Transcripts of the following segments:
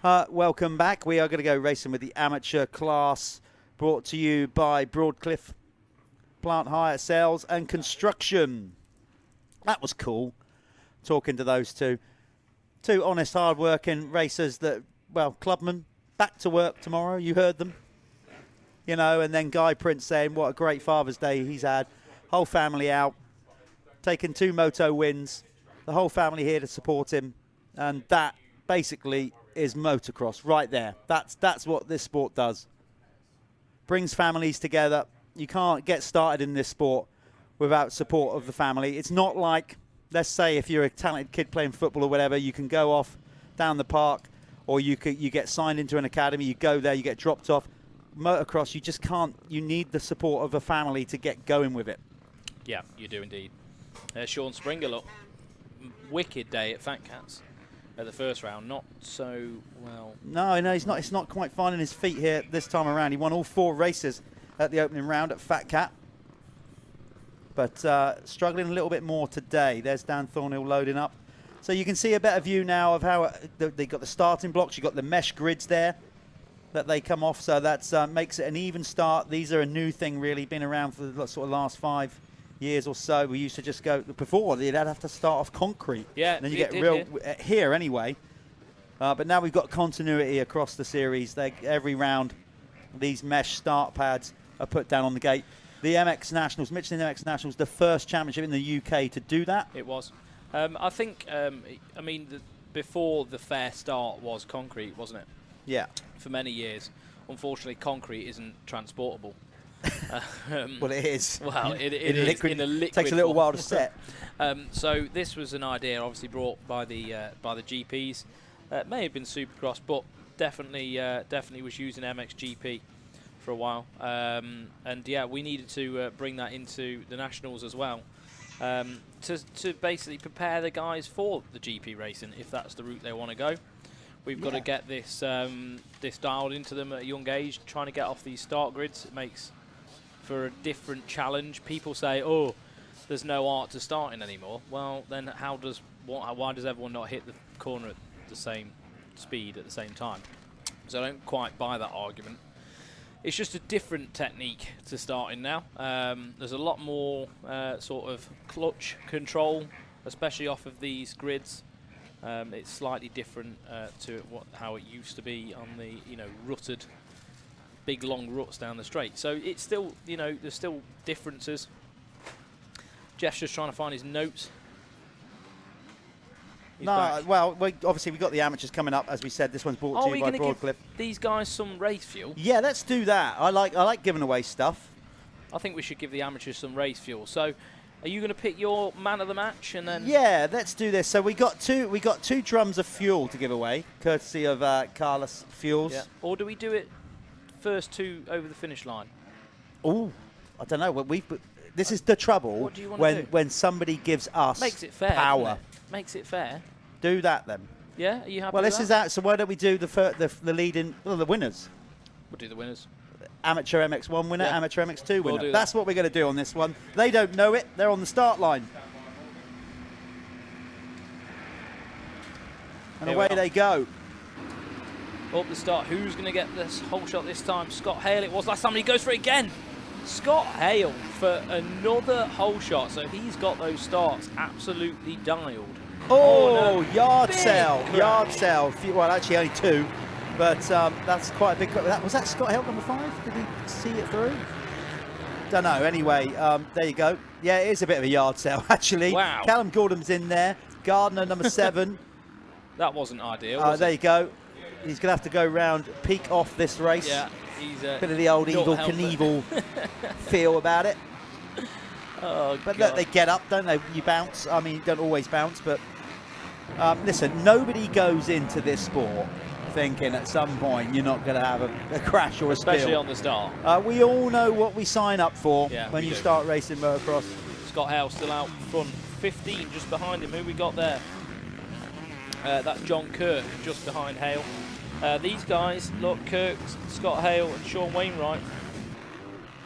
Welcome back. We are going to go racing with the amateur class, brought to you by Broadcliffe Plant Hire, Sales and Construction. That was cool, talking to those two honest, hard-working racers that, well, clubmen, back to work tomorrow. You heard them, you know, and then Guy Prince saying what a great Father's Day he's had. Whole family out, taking 2 moto wins, the whole family here to support him, and that basically is motocross right there. That's what this sport does. Brings families together. You can't get started in this sport without support of the family. It's not like, let's say, if you're a talented kid playing football or whatever, you can go off down the park, or you get signed into an academy, you go there, you get dropped off. Motocross, you just can't. You need the support of a family to get going with it. Yeah, you do indeed. Sean Springer, look, wicked day at Fat Cats. At the first round, not so well. No, he's not. It's not quite finding his feet here this time around. He won all 4 races at the opening round at Fat Cat, but struggling a little bit more today. There's Dan Thornhill loading up, so you can see a better view now of how they got the starting blocks. You got the mesh grids there that they come off, so that makes it an even start. These are a new thing, really, been around for the sort of last 5 years or so. We used to just go before they'd have to start off concrete. Yeah, and then you get real here anyway. But now we've got continuity across the series. Every round, these mesh start pads are put down on the gate. The MX Nationals, Michelin MX Nationals, the first championship in the UK to do that. It was. I think. I mean, before the fair start was concrete, wasn't it? Yeah. For many years, unfortunately, concrete isn't transportable. Well, it is. Well, it is liquid, in a liquid takes a little form. while to set. So this was an idea, obviously brought by the GPs. It may have been Supercross, but definitely was using MXGP for a while. And yeah, we needed to bring that into the nationals as well, to basically prepare the guys for the GP racing if that's the route they want to go. We've got to get this dialed into them at a young age. Trying to get off these start grids, it makes for a different challenge. People say, "Oh, there's no art to starting anymore." Well, then why does everyone not hit the corner at the same speed at the same time? So I don't quite buy that argument. It's just a different technique to starting now. There's a lot more sort of clutch control, especially off of these grids. It's slightly different to how it used to be on the rutted, big long ruts down the straight. So it's still there's still differences. Jeff's just trying to find his notes. Well, obviously we've got the amateurs coming up, as we said. This one's brought to you by Broadcliffe. Give these guys some race fuel? Yeah, let's do that. I like giving away stuff. I think we should give the amateurs some race fuel. So, are you going to pick your man of the match and then? Yeah, let's do this. So we got two drums of fuel to give away, courtesy of Carlos Fuels. Yeah. Or do we do it first 2 over the finish line? Oh, I don't know. This is the trouble. What do you want to do? When somebody gives us makes it fair, power. Makes it fair. Do that then. Yeah, are you happy? Well, with this is out. So why don't we do the leading? Well, the winners. We'll do the winners. Amateur MX1 winner, yeah. amateur MX2 winner. Do That's what we're going to do on this one. They don't know it. They're on the start line. And away they go. Up the start. Who's going to get this whole shot this time? Scott Hale it was last time. He goes for it again. Scott Hale for another whole shot. So he's got those starts absolutely dialed. Oh, no. Yard sale. Yard sale. Well, actually only 2. But that's quite a big... Was that Scott Hale, number 5? Did he see it through? Don't know. Anyway, there you go. Yeah, it is a bit of a yard sale, actually. Wow. Callum Gordon's in there. Gardner, number 7. That wasn't ideal, was there it? you go. He's going to have to go round, peak off this race. Yeah, he's... bit of the old Evel Knievel feel about it. Oh, but God. Look, they get up, don't they? You bounce. I mean, you don't always bounce, but... listen, nobody goes into this sport thinking at some point you're not going to have a crash or a spill. Especially on the start. We all know what we sign up for when you start racing motocross. Scott Hale still out front. 15 just behind him. Who we got there? That's John Kirk just behind Hale. These guys, look, Kirk, Scott Hale and Sean Wainwright.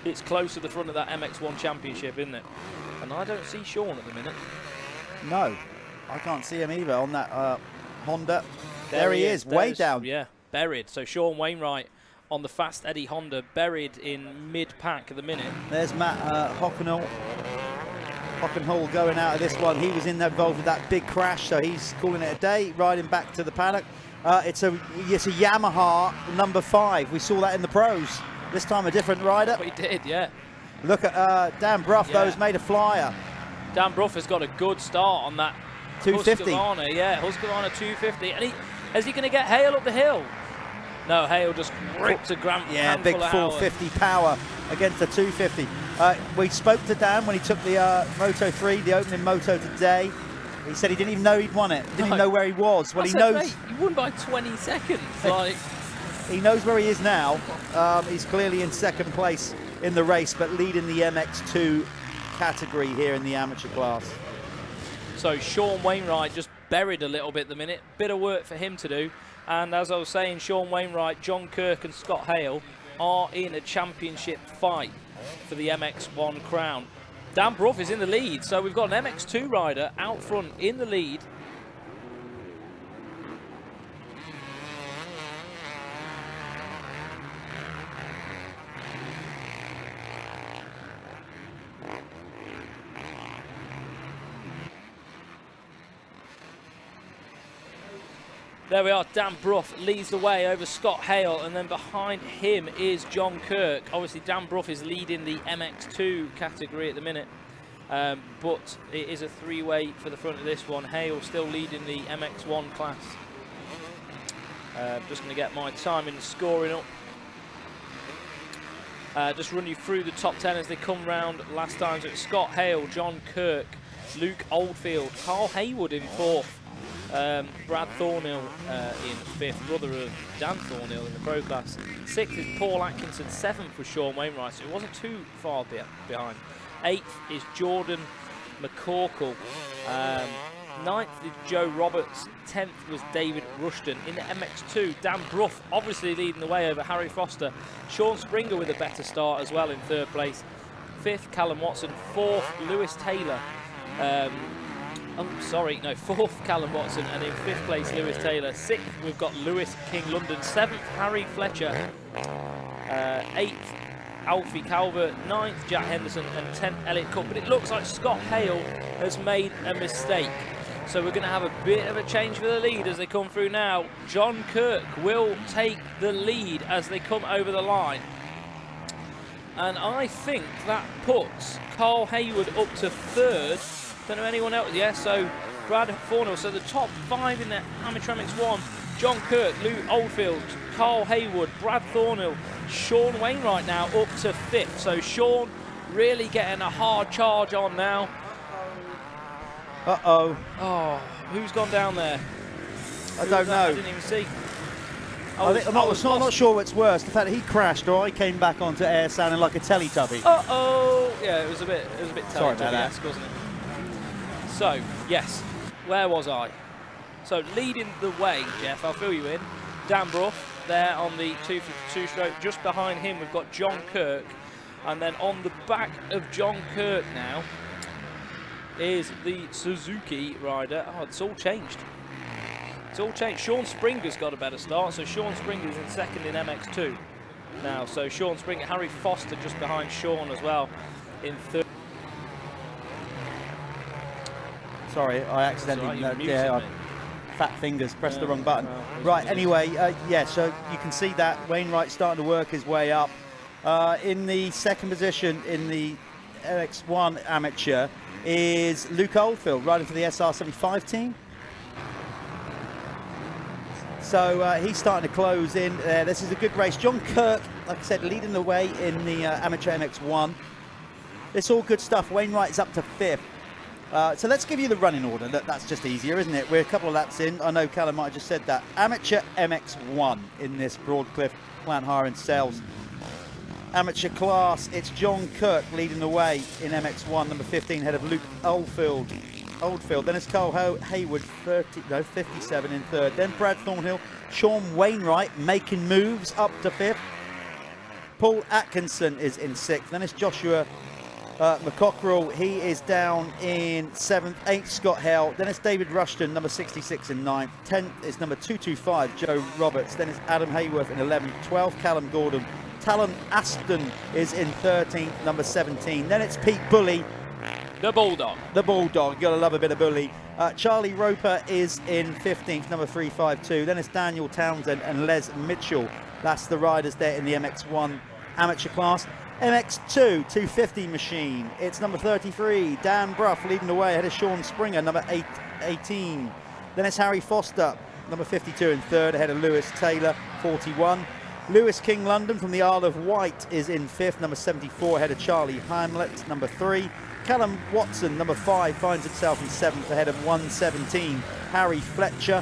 It's close to the front of that MX1 championship, isn't it? And I don't see Sean at the minute. No, I can't see him either on that Honda. There he is, way down. Yeah, buried. So Sean Wainwright on the fast Eddie Honda, buried in mid-pack at the minute. There's Matt Hockenhull going out of this one. He was involved with that big crash, so he's calling it a day, riding back to the paddock. It's a Yamaha number 5. We saw that in the pros. This time a different rider. We did, yeah. Look at Dan Bruff, though, has made a flyer. Dan Bruff has got a good start on that 250. Husqvarna, yeah, Husqvarna 250. And is he going to get Hale up the hill? No, Hale just ripped a grand Yeah, big 450 power against the 250. We spoke to Dan when he took the Moto 3, the opening Moto today. He said he didn't even know he'd won it. Didn't even know where he was. Well, he knows. Mate, he won by 20 seconds. Like, he knows where he is now. He's clearly in second place in the race, but leading the MX2 category here in the amateur class. So Sean Wainwright just buried a little bit at the minute. Bit of work for him to do. And as I was saying, Sean Wainwright, John Kirk and Scott Hale are in a championship fight for the MX1 crown. Dan Bruff is in the lead, so we've got an MX2 rider out front in the lead. There we are, Dan Bruff leads the way over Scott Hale, and then behind him is John Kirk. Obviously, Dan Bruff is leading the MX2 category at the minute, but it is a three-way for the front of this one. Hale still leading the MX1 class. Just going to get my timing and scoring up. Just run you through the top 10 as they come round last time. So it's Scott Hale, John Kirk, Luke Oldfield, Carl Haywood in 4th. Brad Thornhill in 5th, brother of Dan Thornhill in the pro class. 6th is Paul Atkinson, 7th was Sean Wainwright, so it wasn't too far behind. 8th is Jordan McCorkle. 9th is Joe Roberts. 10th was David Rushton. In the MX2, Dan Bruff obviously leading the way over Harry Foster. Sean Springer with a better start as well in 3rd place. 5th, Callum Watson. 4th, Lewis Taylor. 4th Callum Watson, and in 5th place Lewis Taylor. 6th we've got Lewis King London. 7th Harry Fletcher. 8th Alfie Calvert. 9th Jack Henderson, and 10th Elliot Cook. But it looks like Scott Hale has made a mistake, so we're going to have a bit of a change for the lead as they come through now. John Kirk will take the lead as they come over the line, and I think that puts Carl Haywood up to 3rd. Don't know anyone else. Yeah, so Brad Thornhill. So the top 5 in the Amateur MX1: John Kirk, Luke Oldfield, Carl Haywood, Brad Thornhill, Sean Wainwright now up to 5th. So Sean really getting a hard charge on now. Uh-oh. Oh, who's gone down there? I don't know. I didn't even see. I'm not sure what's worse, the fact that he crashed or I came back onto air sounding like a Teletubby. Uh-oh. Yeah, it was a bit Sorry about that. wasn't it? So, yes, where was I? So, leading the way, Jeff, I'll fill you in. Dan Bruff there on the 252 stroke. Just behind him, we've got John Kirk. And then on the back of John Kirk now is the Suzuki rider. Oh, it's all changed. It's all changed. Sean Springer's got a better start. So, Sean Springer's in 2nd in MX2 now. So, Sean Springer, Harry Foster just behind Sean as well in 3rd. Sorry, I accidentally, fat fingers, pressed the wrong button. No, right, anyway, yeah, so you can see that Wainwright starting to work his way up. In the 2nd position in the MX1 amateur is Luke Oldfield, riding for the SR75 team. So he's starting to close in there. This is a good race. John Kirk, like I said, leading the way in the amateur MX1. It's all good stuff. Wainwright's up to 5th. So let's give you the running order. That's just easier, isn't it? We're a couple of laps in. I know Callum might have just said that. Amateur MX1 in this Broadcliff Plant Hire and Sales. Amateur class, it's John Kirk leading the way in MX1, number 15, ahead of Luke Oldfield. Then it's Carl Haywood, 57 in 3rd. Then Brad Thornhill, Sean Wainwright making moves up to 5th. Paul Atkinson is in 6th. Then it's Joshua McCockerell, he is down in 7th. 8th, Scott Hale. Then it's David Rushton, number 66 in 9th. 10th is number 225, Joe Roberts. Then it's Adam Hayworth in 11th. 12th, Callum Gordon. Talon Aston is in 13th, number 17. Then it's Pete Bully. The Bulldog. The Bulldog. You got to love a bit of Bully. Charlie Roper is in 15th, number 352. Then it's Daniel Townsend and Les Mitchell. That's the riders there in the MX1 amateur class. MX2 250 machine. It's number 33, Dan Bruff leading the way ahead of Sean Springer, number 18. Then it's Harry Foster, number 52 in 3rd, ahead of Lewis Taylor, 41. Lewis King London from the Isle of Wight is in 5th, number 74, ahead of Charlie Hamlet, number 3. Callum Watson, number 5, finds himself in 7th, ahead of 117, Harry Fletcher.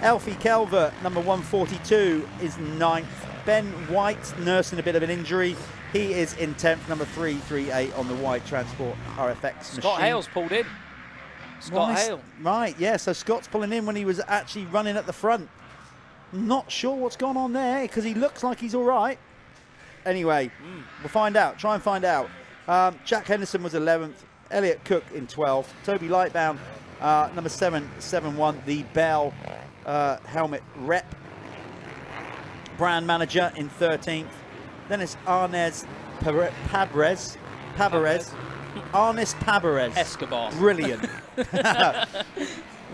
Alfie Calvert, number 142, is 9th. Ben White, nursing a bit of an injury. He is in 10th, number 338 on the White Transport RFX machine. Scott Hale's pulled in. Scott Hale. Right, yeah, so Scott's pulling in when he was actually running at the front. Not sure what's gone on there because he looks like he's all right. Anyway, we'll find out, try and find out. Jack Henderson was 11th, Elliot Cook in 12th, Toby Lightbound, number 771, the Bell helmet rep. Brand manager in 13th. Then it's Arnes Pabrez. Arnes Pabrez. Escobar. Brilliant.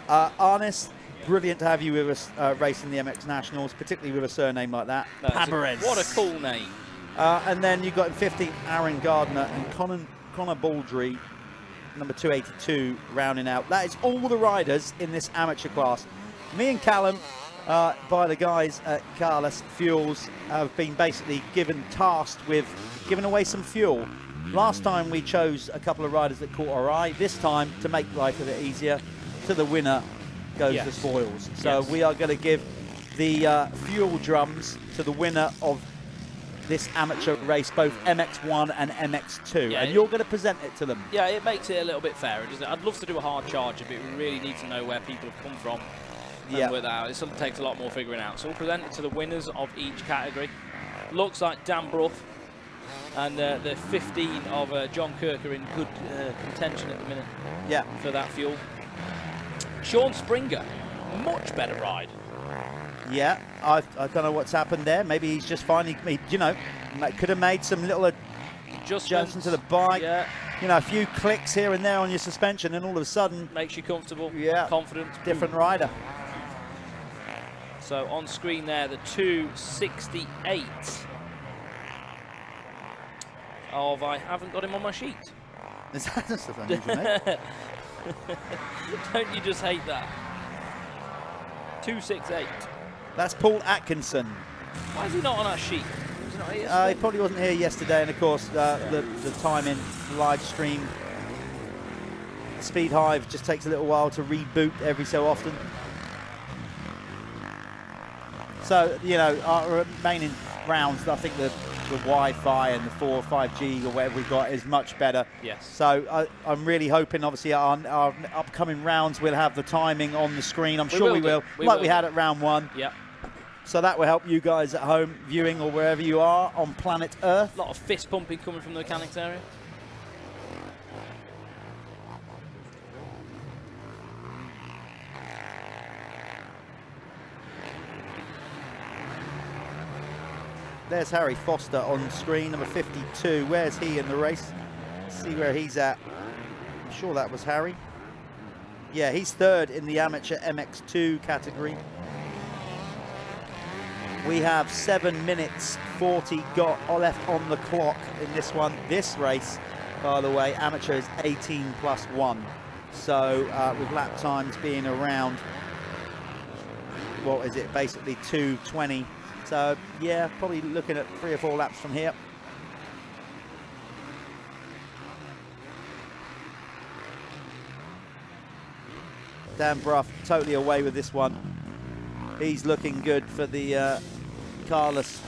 Arnes, brilliant to have you with us racing the MX Nationals, particularly with a surname like that. Pabrez. What a cool name. And then you've got in 15th Aaron Gardner and Connor Baldry, number 282, rounding out. That is all the riders in this amateur class. Me and Callum, by the guys at Carlos Fuels, have been basically tasked with giving away some fuel. Last time we chose a couple of riders that caught our eye. This time, to make life a bit easier, to the winner goes the spoils. So we are going to give the fuel drums to the winner of this amateur race, both MX1 and MX2, and you're going to present it to them. Yeah, it makes it a little bit fairer, doesn't it? I'd love to do a hard charger, but we really need to know where people have come from. With that, it sort of takes a lot more figuring out. So we'll present it to the winners of each category. Looks like Dan Bruff and the 15 of John Kirk are in good contention at the minute. Yeah, for that fuel. Sean Springer, much better ride. Yeah, I don't know what's happened there. Maybe he's just finally, you know, could have made some little adjustments to the bike. Yeah. You know, a few clicks here and there on your suspension, and all of a sudden makes you comfortable. Yeah, confident. Different rider. So on screen there, the 268 of I haven't got him on my sheet. Is that stuff unusual, mate? Don't you just hate that? 268. That's Paul Atkinson. Why is he not on our sheet? Was he not here yesterday? He probably wasn't here yesterday, and of course the time in live stream. Speed Hive just takes a little while to reboot every so often. So, you know, our remaining rounds, I think the Wi-Fi and the 4 or 5G or whatever we got is much better. Yes. So I'm really hoping, obviously, our upcoming rounds will have the timing on the screen. I'm sure we will, like we had at round 1. Yep. So that will help you guys at home viewing or wherever you are on planet Earth. A lot of fist pumping coming from the mechanics area. There's Harry Foster on screen, number 52. Where's he in the race? Let's see where he's at. I'm sure that was Harry. Yeah, he's 3rd in the amateur MX2 category. We have 7 minutes 40 got left on the clock in this one. This race, by the way, amateur is 18+1. So with lap times being around, what is it, basically 2:20. So yeah, probably looking at 3 or 4 laps from here. Dan Bruff totally away with this one. He's looking good for the Carlos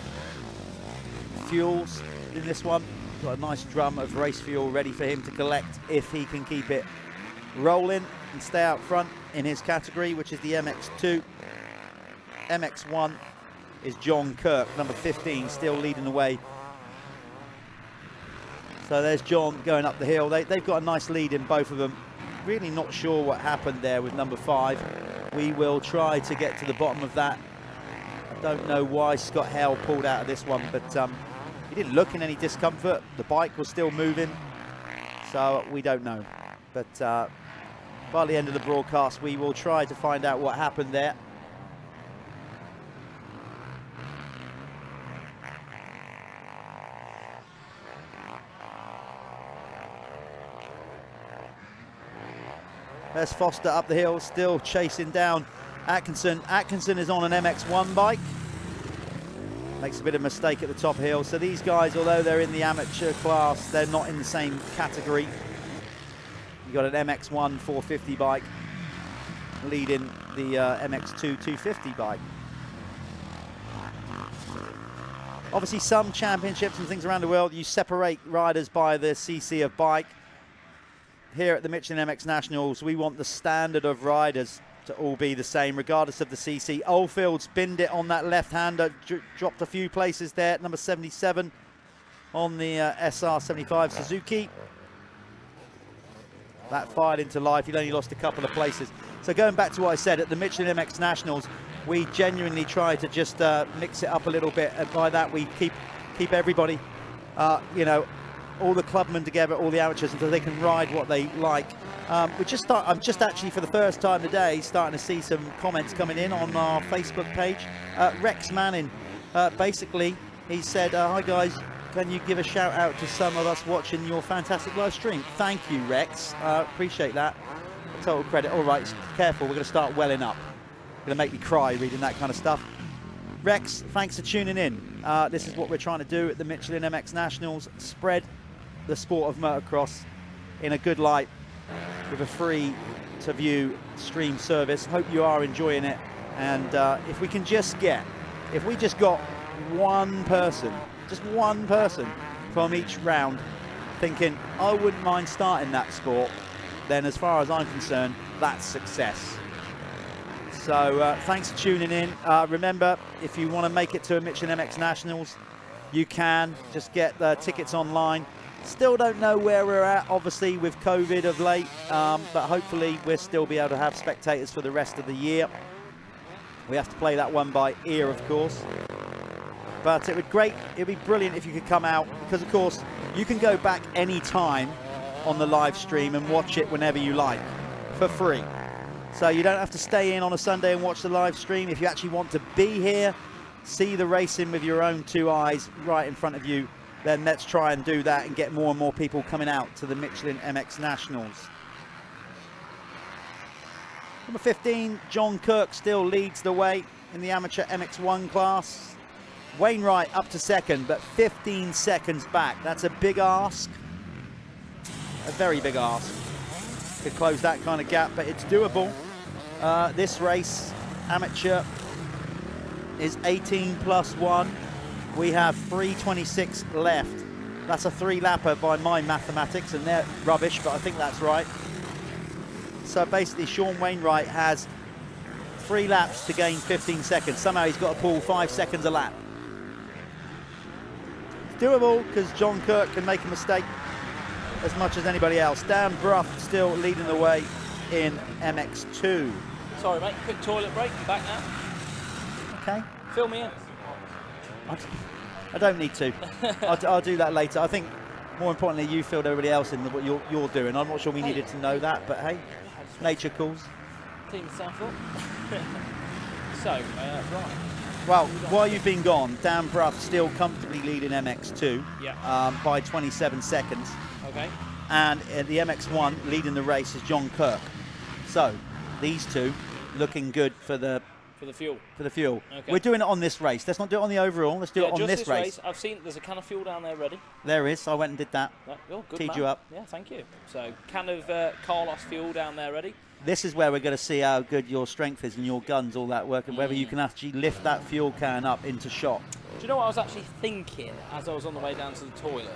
Fuels in this one. Got a nice drum of race fuel ready for him to collect if he can keep it rolling and stay out front in his category, which is the MX2. MX1 is John Kirk, number 15, still leading the way So there's John going up the hill. They've got a nice lead in, both of them. Really not sure what happened there with number 5. We will try to get to the bottom of that. I don't know why Scott Hale pulled out of this one, but he didn't look in any discomfort. The bike was still moving, so we don't know. But by the end of the broadcast, we will try to find out what happened there. There's Foster up the hill, still chasing down Atkinson. Atkinson is on an MX1 bike. Makes a bit of a mistake at the top hill. So these guys, although they're in the amateur class, they're not in the same category. You've got an MX1 450 bike leading the MX2 250 bike. Obviously, some championships and things around the world, you separate riders by the CC of bike. Here at the Michelin MX Nationals, we want the standard of riders to all be the same, regardless of the CC. Oldfield's binned it on that left-hander, dropped a few places there. Number 77 on the SR75 Suzuki. That fired into life. He'd only lost a couple of places. So going back to what I said, at the Michelin MX Nationals, we genuinely try to just mix it up a little bit. And by that, we keep everybody, you know, all the clubmen together, all the amateurs, until they can ride what they like. I'm just actually, for the first time today, starting to see some comments coming in on our Facebook page. Rex Manning, basically, he said, hi guys, can you give a shout out to some of us watching your fantastic live stream? Thank you, Rex. Appreciate that. Total credit. All right, careful, we're going to start welling up. Going to make me cry reading that kind of stuff. Rex, thanks for tuning in. This is what we're trying to do at the Michelin MX Nationals. Spread the sport of motocross in a good light with a free to view stream service. Hope you are enjoying it. And if we just got one person from each round thinking, I wouldn't mind starting that sport, then as far as I'm concerned, that's success. So thanks for tuning in. Remember, if you want to make it to a Michelin MX Nationals, you can just get the tickets online. Still don't know where we're at, obviously, with COVID of late, but hopefully we'll still be able to have spectators for the rest of the year. We have to play that one by ear, of course. But it'd be brilliant if you could come out, because, of course, you can go back any time on the live stream and watch it whenever you like, for free. So you don't have to stay in on a Sunday and watch the live stream. If you actually want to be here, see the racing with your own 2 eyes right in front of you, then let's try and do that and get more and more people coming out to the Michelin MX Nationals. Number 15, John Kirk still leads the way in the amateur MX1 class. Wainwright up to second, but 15 seconds back. That's a big ask, a very big ask to close that kind of gap, but it's doable. This race, amateur, is 18 plus 1. We have 3:26 left. That's a 3-lapper by my mathematics, and they're rubbish, but I think that's right. So basically, Sean Wainwright has 3 laps to gain 15 seconds. Somehow he's got to pull 5 seconds a lap. It's doable, because John Kirk can make a mistake as much as anybody else. Dan Bruff still leading the way in MX2. Sorry, mate. Quick toilet break. I'm back now. Okay. Fill me in. I don't need to. I'll do that later. I think more importantly, you filled everybody else in what you're doing. I'm not sure we needed to know that, but hey, nature calls. Clean myself up. So, right. Well, while you've been gone, Dan Bruff still comfortably leading MX2 by 27 seconds. Okay. And the MX1 leading the race is John Kirk. So these two looking good for the fuel. For the fuel. Okay. We're doing it on this race. Let's not do it on the overall. Let's do it on just this race. I've seen there's a can of fuel down there ready. There is. I went and did that. Oh, good Teed man. you up. Yeah, thank you. So, can of Carlos fuel down there ready. This is where we're going to see how good your strength is and your guns, all that work, and whether you can actually lift that fuel can up into shot. Do you know what I was actually thinking as I was on the way down to the toilet?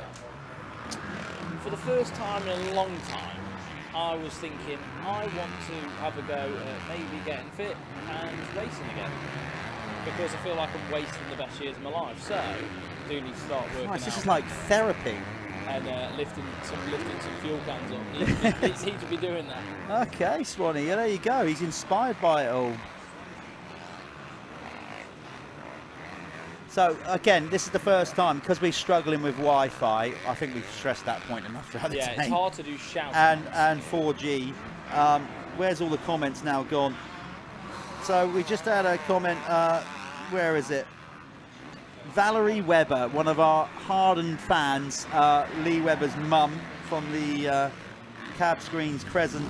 For the first time in a long time, I was thinking I want to have a go at maybe getting fit and racing again, because I feel like I'm wasting the best years of my life. So I do need to start working out. This is like therapy. and lifting some fuel cans up. He should be doing that. Okay, Swanee, yeah, there you go. He's inspired by it all. So again, this is the first time, because we're struggling with Wi-Fi. I think we've stressed that point enough the other day. Yeah, it's hard to do shouting. And 4G. Where's all the comments now gone? So we just had a comment. Where is it? Valerie Webber, one of our hardened fans, Lee Webber's mum from the Cab Screens Crescent.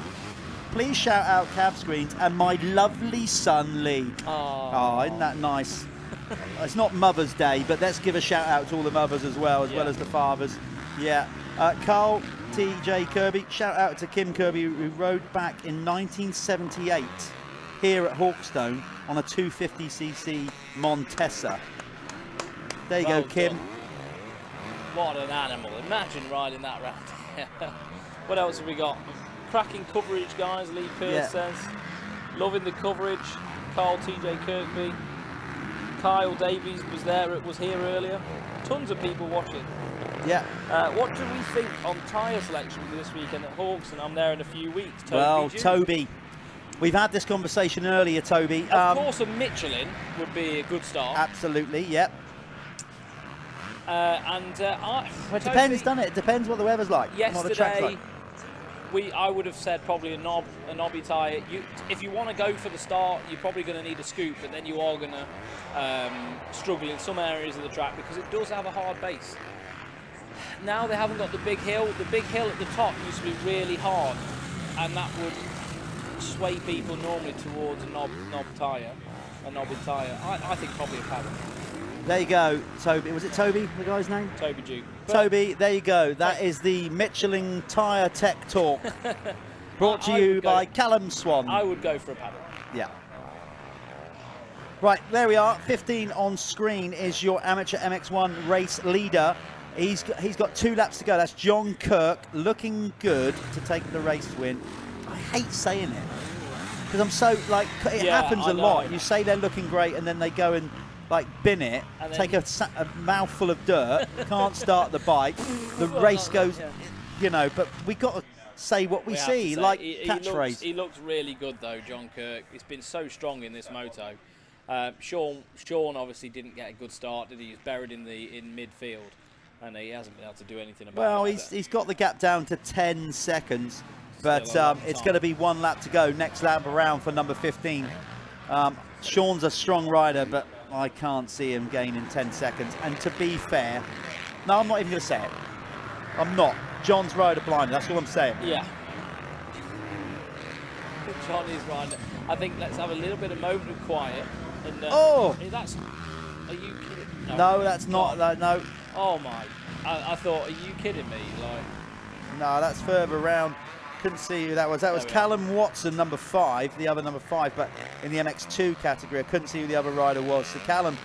Please shout out Cab Screens and my lovely son Lee. Oh, isn't that nice? It's not Mother's Day, but let's give a shout out to all the mothers as well as the fathers. Yeah. Carl T.J. Kirby, shout out to Kim Kirby, who rode back in 1978 here at Hawkstone on a 250cc Montesa. There you go, Kim. Done. What an animal. Imagine riding that round. What else have we got? Cracking coverage, guys, Lee Pearce says. Loving the coverage. Carl T.J. Kirkby. Kyle Davies was here earlier. Tons of people watching. Yeah. What do we think on tyre selection for this weekend at Hawks? And I'm there in a few weeks. Toby, well, Toby, we've had this conversation earlier, Toby. Of course, a Michelin would be a good start. Absolutely, yep. Well, it depends, doesn't it? It depends what the weather's like. Yesterday, what the track's like. I would have said probably a knobby tyre. If you want to go for the start, you're probably going to need a scoop, but then you are going to struggle in some areas of the track because it does have a hard base. Now they haven't got the big hill. The big hill at the top used to be really hard, and that would sway people normally towards a knobby tyre. I think probably a paddle. There you go, Toby. Was it Toby, the guy's name? Toby Duke. Toby, there you go. That is the Michelin Tyre Tech Talk. Brought to you by Callum Swan. I would go for a paddle. Yeah. Right, there we are. 15 on screen is your amateur MX1 race leader. He's got 2 laps to go. That's John Kirk, looking good to take the race win. I hate saying it because I'm so, like, it happens a lot. You say they're looking great and then they go and, like, bin it, take a mouthful of dirt, can't start the bike, the race goes, you know, but we got to say what we see, like catchphrase. He looks really good though, John Kirk. He's been so strong in this moto. Sean obviously didn't get a good start, did he? He was buried in midfield, and he hasn't been able to do anything about it. Well, he's got the gap down to 10 seconds, but it's going to be 1 lap to go. Next lap around for number 15. Sean's a strong rider, but I can't see him gaining 10 seconds. And to be fair, no, I'm not even going to say it. I'm not. John's rider blind. That's all I'm saying. Yeah. John is rider. I think let's have a little bit of moment of quiet. And, are you kidding? No, that's not. No. Oh my! I thought, are you kidding me? Like. No, that's further round. Couldn't see who that was. That was Callum Watson, number 5, the other number 5, but in the MX2 category. I couldn't see who the other rider was. So Callum.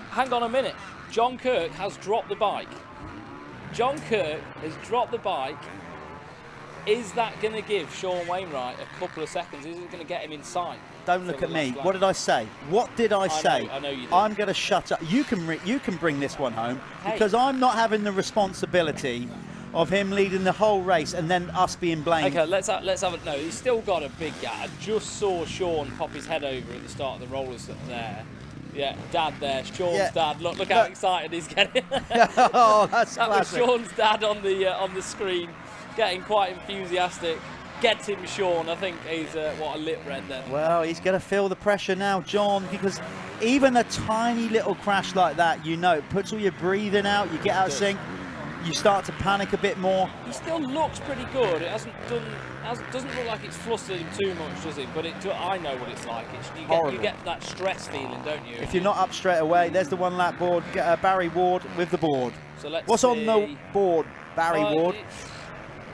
Hang on a minute. John Kirk has dropped the bike. John Kirk has dropped the bike. Is that going to give Sean Wainwright a couple of seconds? Is it going to get him inside? Don't look at me. What did I say? What did I say? I know you did. I'm going to shut up. You can bring this one home because I'm not having the responsibility of him leading the whole race and then us being blamed. Okay, let's have it. No, he's still got a big gap. I just saw Sean pop his head over at the start of the rollers there. Yeah, Dad there. Sean's dad. Look how excited he's getting. Oh, that's that classic. was Sean's dad on the screen, getting quite enthusiastic. Get him, Sean. I think he's a lip red then. Well, he's going to feel the pressure now, John, because even a tiny little crash like that, you know, it puts all your breathing out. You get out of sync. You start to panic a bit more. He still looks pretty good. It doesn't look like it's flustered him too much, does it? But I know what it's like. You get that stress feeling, don't you? If you're not up straight away, there's the 1 lap board. Barry Ward with the board. So What's on the board, Barry Ward?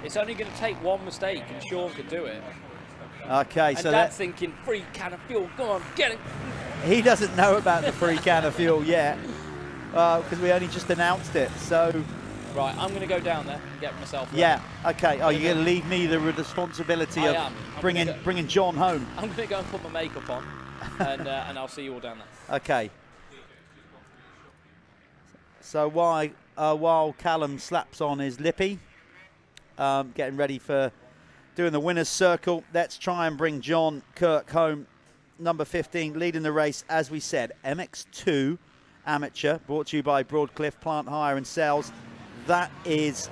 It's only going to take one mistake, and Sean could do it. Okay, and so Dad's thinking, free can of fuel, go on, get it. He doesn't know about the free can of fuel yet, because we only just announced it. So. Right, I'm going to go down there and get myself ready. Yeah, okay. Oh, you're going to leave me the responsibility of bringing John home. I'm going to go and put my makeup on, and I'll see you all down there. Okay. So while Callum slaps on his lippy, getting ready for doing the winner's circle. Let's try and bring John Kirk home. Number 15, leading the race, as we said, MX2 Amateur, brought to you by Broadcliffe Plant Hire and Sales. That is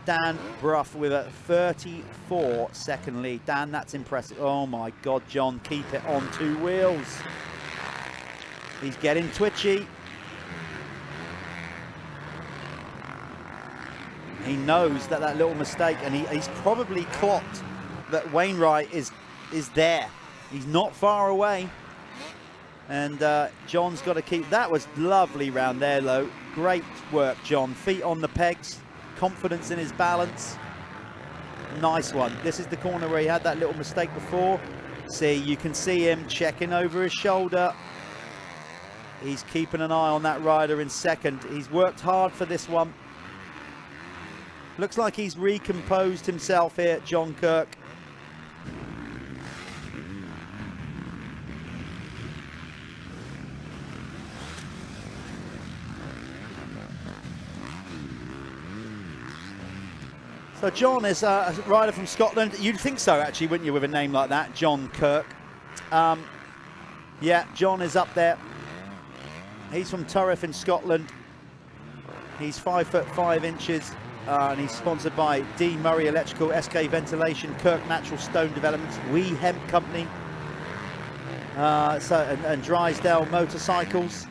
Dan Bruff with a 34-second lead. Dan, that's impressive. Oh my God, John, keep it on 2 wheels. He's getting twitchy. He knows that little mistake, and he's probably clocked that Wainwright is there. He's not far away. And John's got to keep. That was lovely round there, though. Great work, John. Feet on the pegs, confidence in his balance. Nice one. This is the corner where he had that little mistake before. See, you can see him checking over his shoulder. He's keeping an eye on that rider in second. He's worked hard for this one. Looks like he's recomposed himself here, John Kirk. So John is a rider from Scotland. You'd think so, actually, wouldn't you, with a name like that, John Kirk? Yeah, John is up there. He's from Turriff in Scotland. He's 5'5", and he's sponsored by D. Murray Electrical, SK Ventilation, Kirk Natural Stone Developments, Wee Hemp Company, and Drysdale Motorcycles.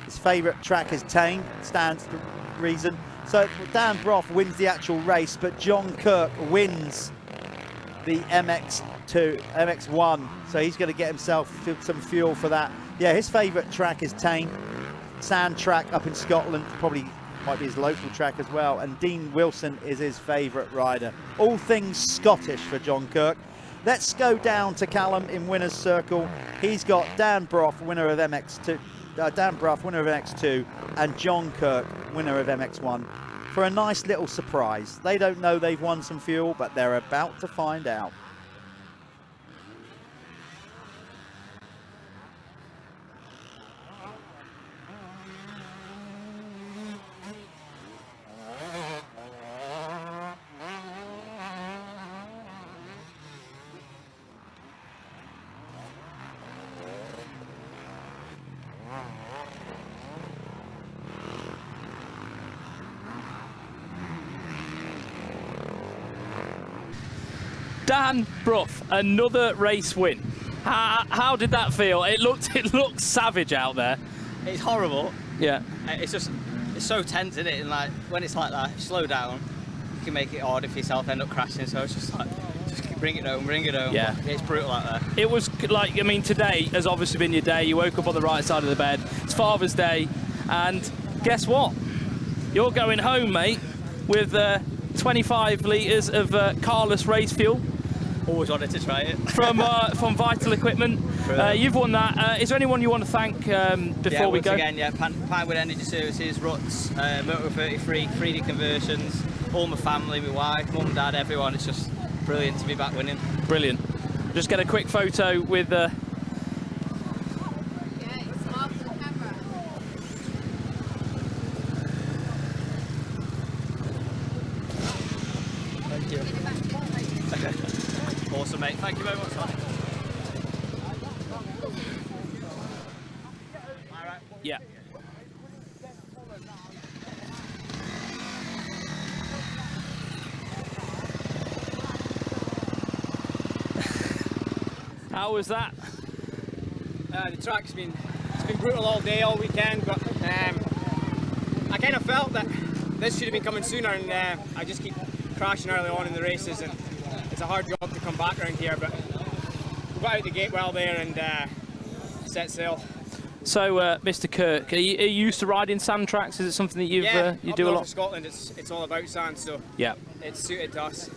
His favourite track is Tame, stands to reason. So Dan Broff wins the actual race, but John Kirk wins the MX1. So he's going to get himself some fuel for that. Yeah, his favourite track is Tame, sand track up in Scotland, probably might be his local track as well. And Dean Wilson is his favourite rider. All things Scottish for John Kirk. Let's go down to Callum in winner's circle. He's got Dan Broff, winner of MX2. Dan Bruff, winner of MX2, and John Kirk, winner of MX1, for a nice little surprise. They don't know they've won some fuel, but they're about to find out. Dan Bruff, another race win. How did that feel? It looked savage out there. It's horrible. Yeah. It's so tense, isn't it? And like when it's like that, slow down. You can make it hard if yourself end up crashing. So it's just like, just bring it home, bring it home. Yeah. It's brutal out there. It was like, I mean, today has obviously been your day. You woke up on the right side of the bed. It's Father's Day, and guess what? You're going home, mate, with 25 litres of carless race fuel. Always wanted to try it. From Vital Equipment. You've won that. Is there anyone you want to thank before we go? Again, Pinewood Energy Services, Ruts, Motor 33, 3D Conversions, all my family, my wife, mum, dad, everyone. It's just brilliant to be back winning. Brilliant. Just get a quick photo with... Yeah, smile for the camera. Thank you. Awesome, mate. Thank you very much. Yeah. How was that? The track's been brutal all day, all weekend, but I kind of felt that this should have been coming sooner, and I just keep crashing early on in the races, and it's a hard job to come back around here, but we got out the gate well there and set sail. So, Mr. Kirk, are you used to riding sand tracks? Is it something that you do a lot? In Scotland, it's all about sand, so yeah, it's suited to us.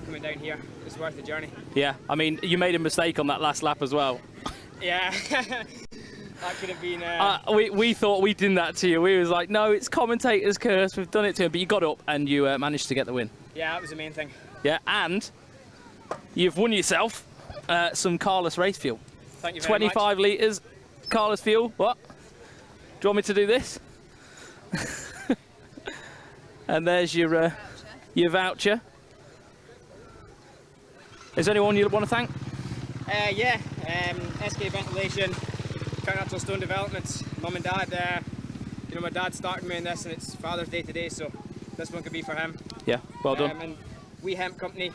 Coming down here, it's worth the journey. Yeah, I mean, you made a mistake on that last lap as well. Yeah, that could have been... we thought we'd done that to you. We was like, no, it's commentator's curse, we've done it to him, but you got up and you managed to get the win. Yeah, that was the main thing. Yeah, and you've won yourself some carless race fuel. Thank you very much. 25 litres carless fuel. What? Do you want me to do this? And there's your voucher. Is there anyone you want to thank? Yeah, SK Ventilation, County Stone Developments, Mum and Dad. You know, my dad started me in this, and it's Father's Day today, so this one could be for him. Yeah, well done. And We Hemp Company,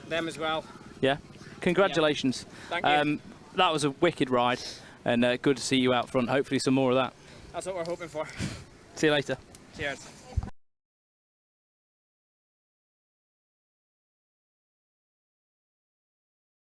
them as well. Yeah, congratulations. Thank you. That was a wicked ride, and good to see you out front. Hopefully some more of that. That's what we're hoping for. See you later. Cheers.